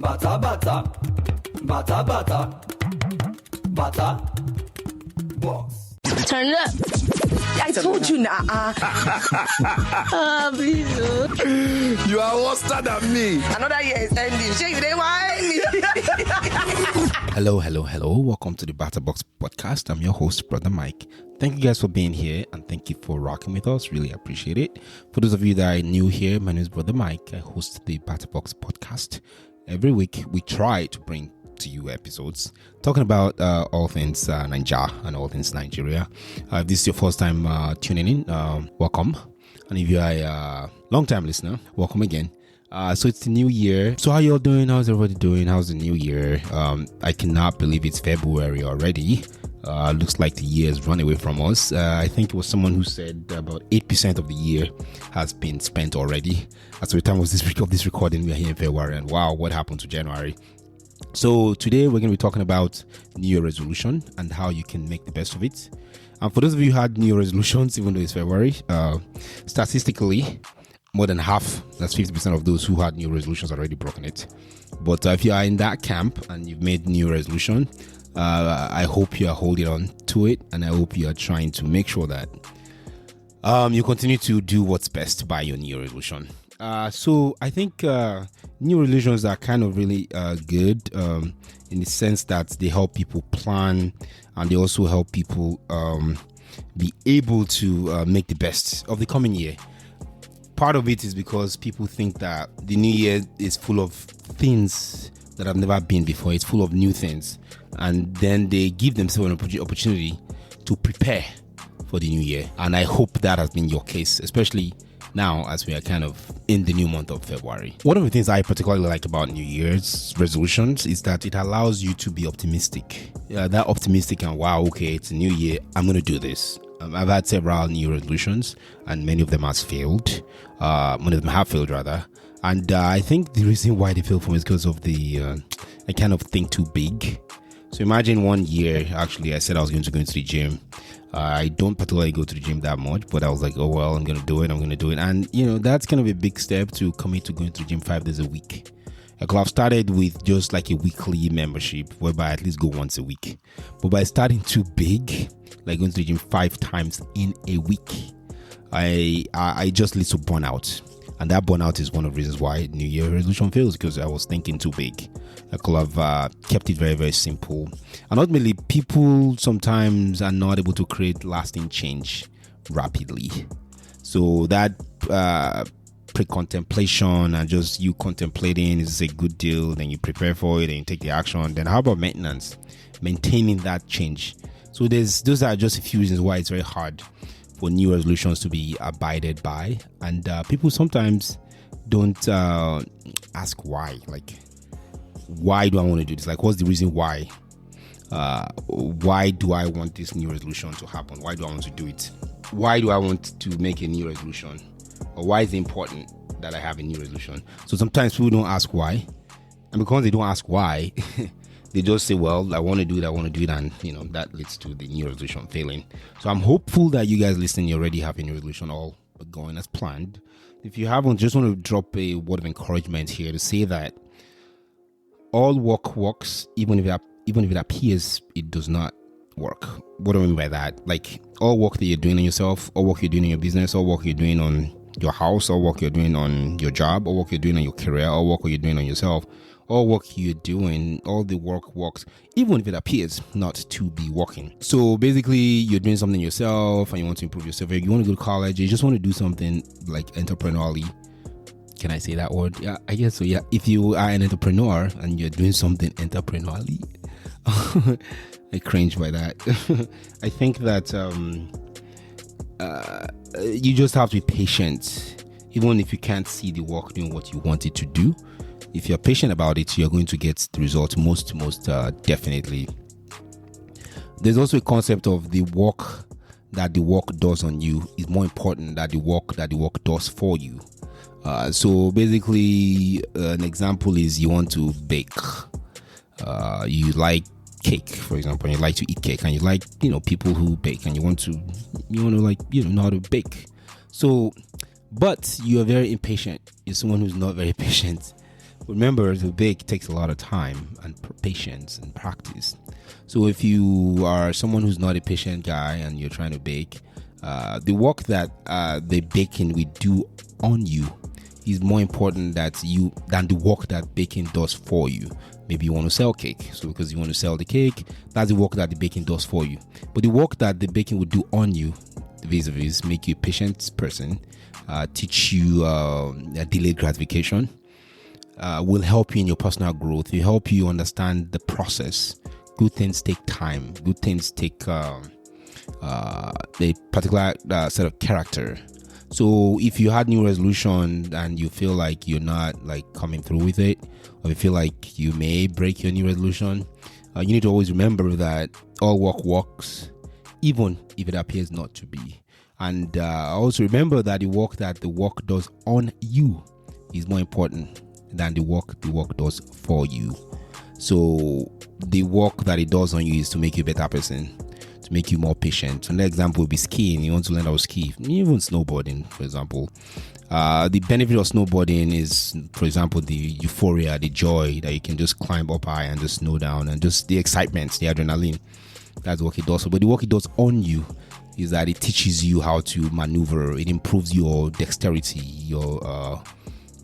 Bata bata, bata bata, bata box. Turn it up. I told you now. Please. You are worse than me. Another year is ending. Sure, you didn't whine me. Hello. Welcome to the Batterbox podcast. I'm your host, Brother Mike. Thank you guys for being here and thank you for rocking with us. Really appreciate it. For those of you that are new here, my name is Brother Mike. I host the Batterbox podcast. Every week, we try to bring to you episodes talking about all things Naija and all things Nigeria. If this is your first time tuning in, welcome. And if you are a long-time listener, welcome again. So it's the new year. So how y'all doing? How's everybody doing? How's the new year? I cannot believe it's February already. Looks like the year has run away from us. I think it was someone who said about 8% of the year has been spent already. As the time of this recording, we are here in February, and wow, what happened to January? So today we're going to be talking about New Year resolution and how you can make the best of it. And for those of you who had New Year resolutions, even though it's February, statistically, more than half, that's 50% of those who had New Year resolutions already broken it. But if you are in that camp and you've made New Year resolution, I hope you are holding on to it, and I hope you are trying to make sure that you continue to do what's best by your New Year resolution. So I think New resolutions are kind of really good in the sense that they help people plan, and they also help people be able to make the best of the coming year. Part of it is because people think that the new year is full of things that have never been before. It's full of new things, and then they give themselves an opportunity to prepare for the new year. And I hope that has been your case, especially now as we are kind of in the new month of February. One of the things I particularly like about New Year's resolutions is that it allows you to be optimistic. That optimistic and wow, okay, it's a new year, I'm going to do this. I've had several New Year resolutions, and many of them have failed. Many of them have failed, rather. And I think the reason why they fail for me is because of I kind of think too big. So imagine one year, actually, I said I was going to go into the gym. I don't particularly go to the gym that much, but I was like, oh, well, I'm going to do it. And, that's kind of a big step to commit to going to the gym 5 days a week. I could have started with just like a weekly membership, whereby I at least go once a week. But by starting too big, like going to the gym 5 times in a week, I just lead to burnout. And that burnout is one of the reasons why New Year resolution fails, because I was thinking too big. I could have kept it very, very simple. And ultimately, people sometimes are not able to create lasting change rapidly. So that pre-contemplation and just you contemplating is a good deal. Then you prepare for it and you take the action. Then how about maintenance? Maintaining that change. So those are just a few reasons why it's very hard for new resolutions to be abided by, and people sometimes don't ask why. Like, why do I want to do this? Like, what's the reason why? Why do I want this new resolution to happen? Why do I want to do it? Why do I want to make a new resolution? Or why is it important that I have a new resolution? So sometimes people don't ask why, and because they don't ask why, they just say, well, I want to do it, and that leads to the new resolution failing. So I'm hopeful that you guys listening, you already have a new resolution all going as planned. If you haven't, just want to drop a word of encouragement here to say that all work works, even if it appears it does not work. What do I mean by that? Like, all work that you're doing on yourself, all work you're doing in your business, all work you're doing on your house, all work you're doing on your job, all work you're doing on your career, all work you're doing on yourself, all work you're doing, all the work works, even if it appears not to be working. So basically, you're doing something yourself and you want to improve yourself. You want to go to college, you just want to do something like entrepreneurially. Can I say that word? Yeah, I guess so. Yeah, if you are an entrepreneur and you're doing something entrepreneurially, I cringe by that. I think that you just have to be patient, even if you can't see the work doing what you want it to do. If you're patient about it, you're going to get the result most definitely. There's also a concept of the work that the work does on you is more important than the work does for you. So basically, an example is you want to bake. You like cake, for example, and you like to eat cake, and you like, people who bake, and you want to know how to bake. So, but you are very impatient. You're someone who's not very patient. remember, to bake takes a lot of time and patience and practice. So if you are someone who's not a patient guy and you're trying to bake, the work that the baking will do on you is more important than the work that baking does for you. Maybe you want to sell cake, so because you want to sell the cake, that's the work that the baking does for you. But the work that the baking will do on you, vis-a-vis, make you a patient person, teach you delayed gratification, will help you in your personal growth. Will help you understand the process. Good things take time. Good things take a particular set of character. So if you had new resolution and you feel like you're not like coming through with it, or you feel like you may break your new resolution, you need to always remember that all work works, even if it appears not to be. And also remember that the work does on you is more important than the work does for you. So the work that it does on you is to make you a better person, to make you more patient. Another example would be skiing. You want to learn how to ski, even snowboarding, for example. The benefit of snowboarding is, for example, the euphoria, the joy that you can just climb up high and just snow down, and just the excitement, the adrenaline. That's what it does. But the work it does on you is that it teaches you how to maneuver. It improves your dexterity, your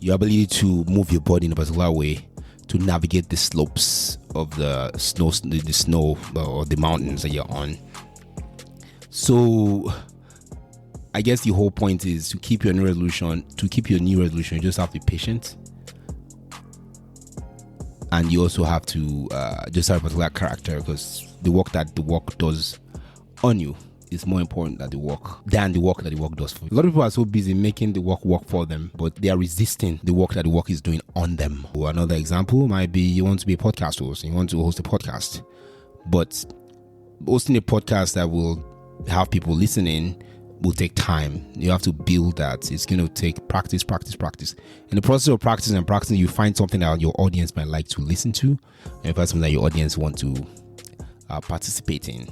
ability to move your body in a particular way to navigate the slopes of the snow or the mountains that you're on. So I guess the whole point is to keep your new resolution. You just have to be patient, and you also have to just have a particular character, because the work does on you is more important than the work that the work does for you. A lot of people are so busy making the work for them, but they are resisting the work that the work is doing on them. Or another example might be you want to be a podcast host, you want to host a podcast, but hosting a podcast that will have people listening will take time. You have to build that. It's going to take practice. In the process of practicing, you find something that your audience might like to listen to, and you find something that your audience want to participate in.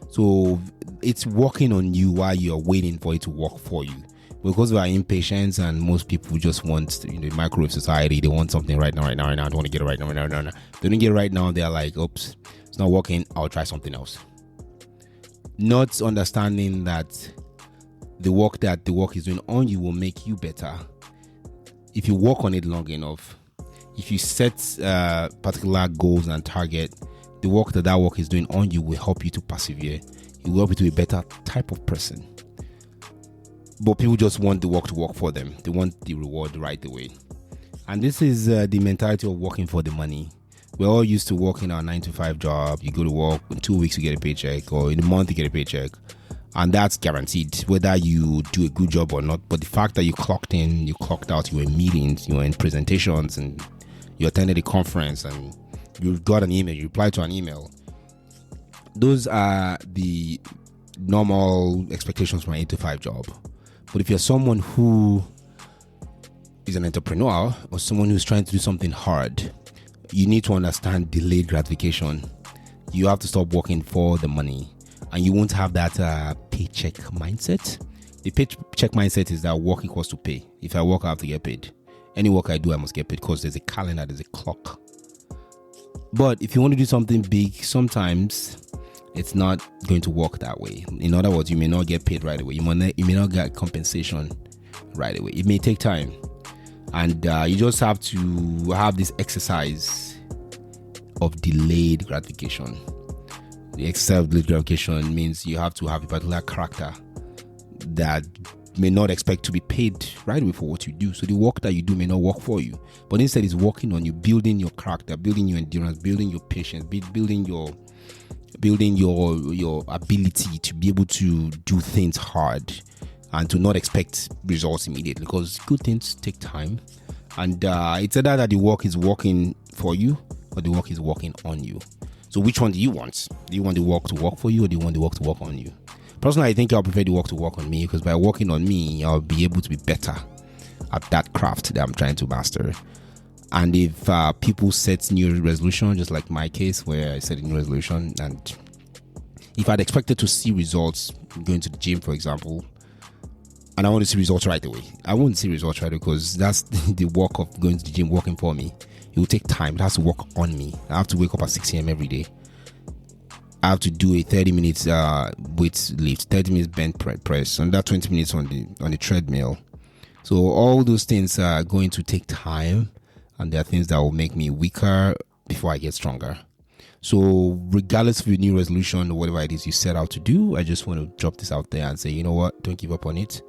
So it's working on you while you're waiting for it to work for you. Because we are impatient, and most people just want, the microwave society, they want something right now. I don't want to get it right now. If they don't get it right now, they're like, oops, it's not working, I'll try something else. Not understanding that the work is doing on you will make you better if you work on it long enough. If you set particular goals and target, the work that work is doing on you will help you to persevere. It will help you to be a better type of person. But people just want the work to work for them. They want the reward right away. And this is the mentality of working for the money. We're all used to working our 9-to-5 job. You go to work, in 2 weeks you get a paycheck, or in a month you get a paycheck. And that's guaranteed, whether you do a good job or not. But the fact that you clocked in, you clocked out, you were in meetings, you were in presentations, and you attended a conference, and you got an email, you replied to an email. Those are the normal expectations from an 8-to-5 job. But if you're someone who is an entrepreneur or someone who's trying to do something hard, you need to understand delayed gratification. You have to stop working for the money, and you won't have that paycheck mindset. The paycheck mindset is that work equals to pay. If I work, I have to get paid. Any work I do, I must get paid, because there's a calendar, there's a clock. But if you want to do something big, sometimes it's not going to work that way. In other words, you may not get paid right away. You may not get compensation right away. It may take time. And you just have to have this exercise of delayed gratification. The exercise of delayed gratification means you have to have a particular character that may not expect to be paid right away for what you do. So the work that you do may not work for you, but instead it's working on you, building your character, building your endurance, building your patience, building your ability to be able to do things hard and to not expect results immediately, because good things take time. And it's either that the work is working for you or the work is working on you. So which one do you want? Do you want the work to work for you, or do you want the work to work on you? Personally, I think I'll prefer the work to work on me, because by working on me, I'll be able to be better at that craft that I'm trying to master. And if people set new resolution, just like my case where I set a new resolution, and if I'd expected to see results going to the gym, for example, and I want to see results right away, I won't see results right away, because that's the work of going to the gym working for me. It will take time. It has to work on me. I have to wake up at 6 a.m. every day. I have to do a 30 minutes weight lift, 30 minutes bench press, and that 20 minutes on the treadmill. So all those things are going to take time, and there are things that will make me weaker before I get stronger. So regardless of your new resolution or whatever it is you set out to do, I just want to drop this out there and say, you know what? Don't give up on it.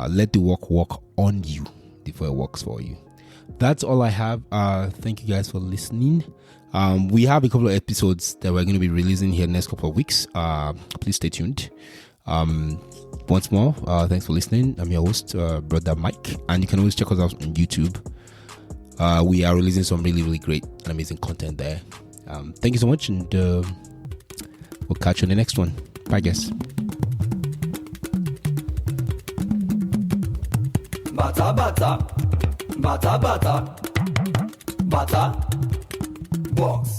Let the work on you before it works for you. That's all I have. Thank you guys for listening. We have a couple of episodes that we're going to be releasing here next couple of weeks. Please stay tuned. Once more, thanks for listening. I'm your host, Brother Mike, and you can always check us out on YouTube. We are releasing some really, really great and amazing content there. Thank you so much, and we'll catch you in the next one. Bye, guys. Bata bata, bata bata, bata box.